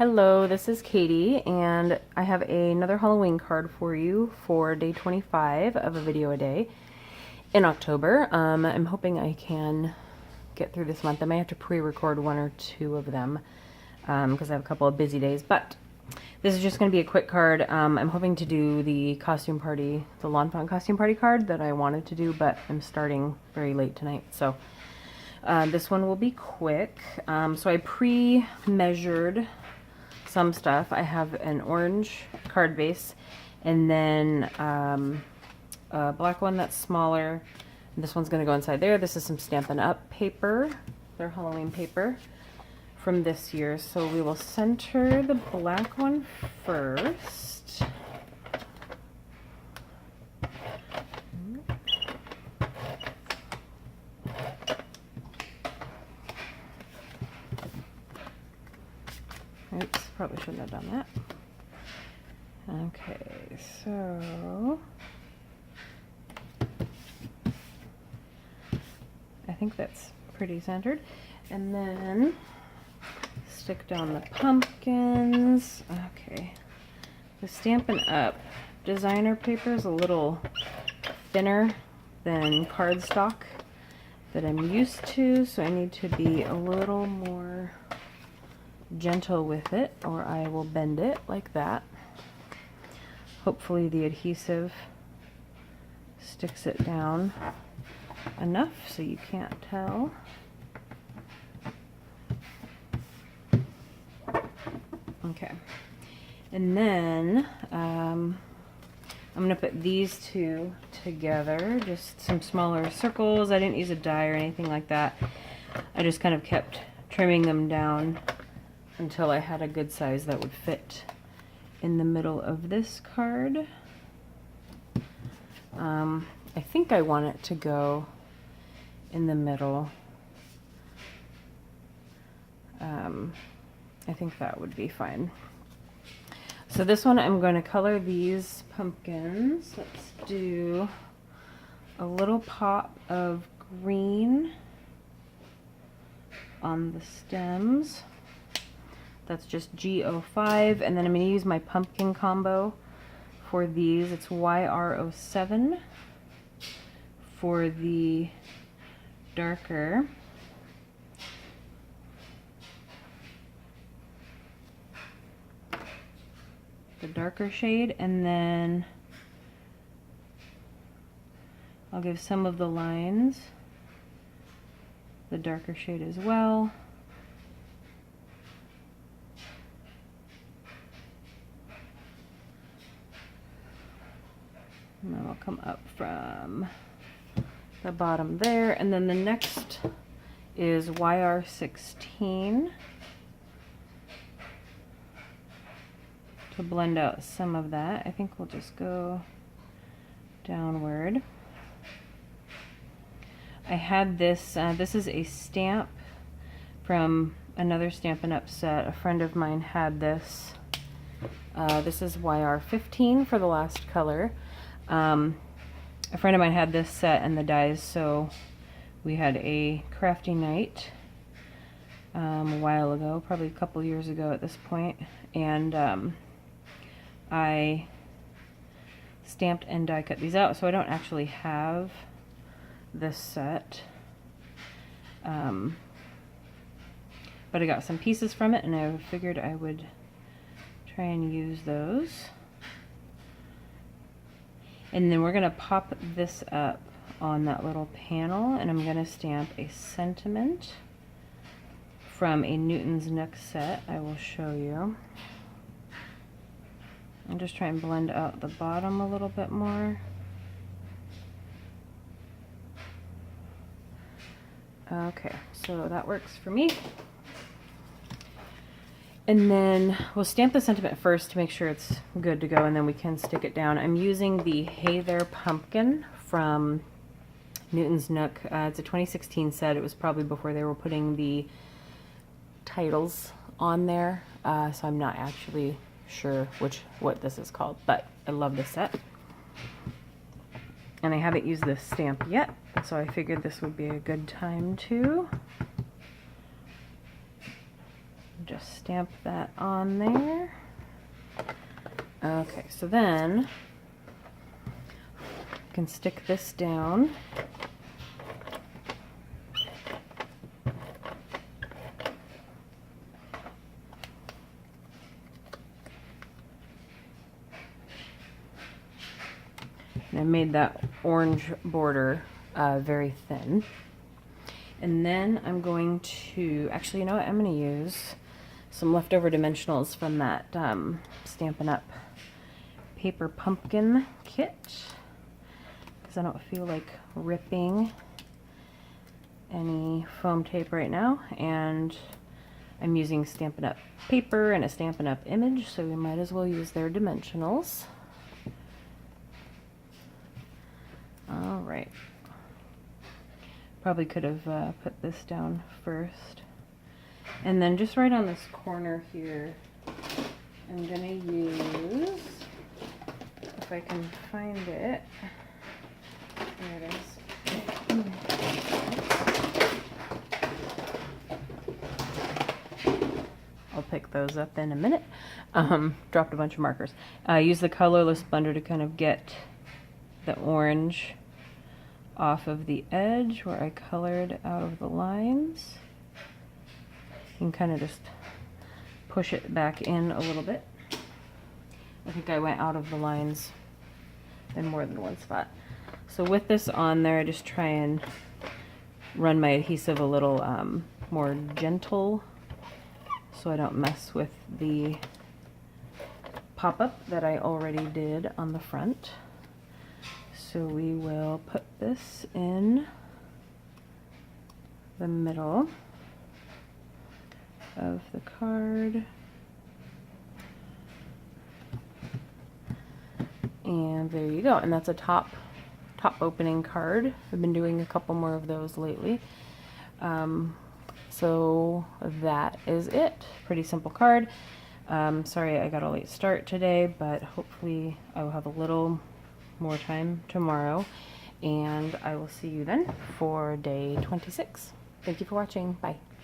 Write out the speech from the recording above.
Hello, this is Katie, and I have another Halloween card for you for day 25 of a video a day in October. I'm hoping I can get through this month. I may have to pre-record one or two of them because I have a couple of busy days, but this is just going to be a quick card. I'm hoping to do the costume party, the Lawn Fawn costume party card that I wanted to do, but I'm starting very late tonight, so this one will be quick. So I pre-measured some stuff. I have an orange card base and then a black one that's smaller. This one's going to go inside there. This is some Stampin' Up paper, their Halloween paper from this year. So we will center the black one first. Oops, probably shouldn't have done that. Okay, so I think that's pretty centered. And then stick down the pumpkins. Okay, the Stampin' Up designer paper is a little thinner than cardstock that I'm used to, so I need to be a little more gentle with it, or I will bend it like that. Hopefully the adhesive sticks it down enough so you can't tell. Okay, and then I'm gonna put these two together, just some smaller circles. I didn't use a die or anything like that. I just kind of kept trimming them down until I had a good size that would fit in the middle of this card. I think I want it to go in the middle. I think that would be fine. So this one I'm going to color these pumpkins. Let's do a little pop of green on the stems. That's just G05, and then I'm going to use my pumpkin combo for these. It's YR07 for the darker. The darker shade, and then I'll give some of the lines the darker shade as well. And then I'll come up from the bottom there. And then the next is YR16 to blend out some of that. I think we'll just go downward. I had this, this is a stamp from another Stampin' Up set. A friend of mine had this. This is YR15 for the last color. A friend of mine had this set and the dies, so we had a crafty night a while ago, probably a couple years ago at this point, and I stamped and die cut these out, so I don't actually have this set, but I got some pieces from it and I figured I would try and use those. And then we're going to pop this up on that little panel, and I'm going to stamp a sentiment from a Newton's Nook set. I will show you. I'll just try and blend out the bottom a little bit more. Okay, so that works for me. And then we'll stamp the sentiment first to make sure it's good to go, and then we can stick it down. I'm using the Hey There Pumpkin from Newton's Nook. It's a 2016 set. It was probably before they were putting the titles on there, so I'm not actually sure what this is called, but I love this set. And I haven't used this stamp yet, so I figured this would be a good time to just stamp that on there. Okay, so then I can stick this down. And I made that orange border very thin. And then I'm going to, actually, you know what? I'm going to use some leftover dimensionals from that Stampin' Up! Paper Pumpkin kit, because I don't feel like ripping any foam tape right now. And I'm using Stampin' Up! Paper and a Stampin' Up! Image, so we might as well use their dimensionals. All right. Probably could have put this down first. And then just right on this corner here, I'm gonna use, if I can find it, there it is. I'll pick those up in a minute. Dropped a bunch of markers. Use the colorless blender to kind of get the orange off of the edge where I colored out of the lines. You can kind of just push it back in a little bit. I think I went out of the lines in more than one spot. So with this on there, I just try and run my adhesive a little more gentle so I don't mess with the pop-up that I already did on the front. So we will put this in the middle of the card. And there you go. And that's a top opening card. I've been doing a couple more of those lately. So that is it. Pretty simple card. Sorry I got a late start today, but hopefully I will have a little more time tomorrow, and I will see you then for day 26. Thank you for watching. Bye.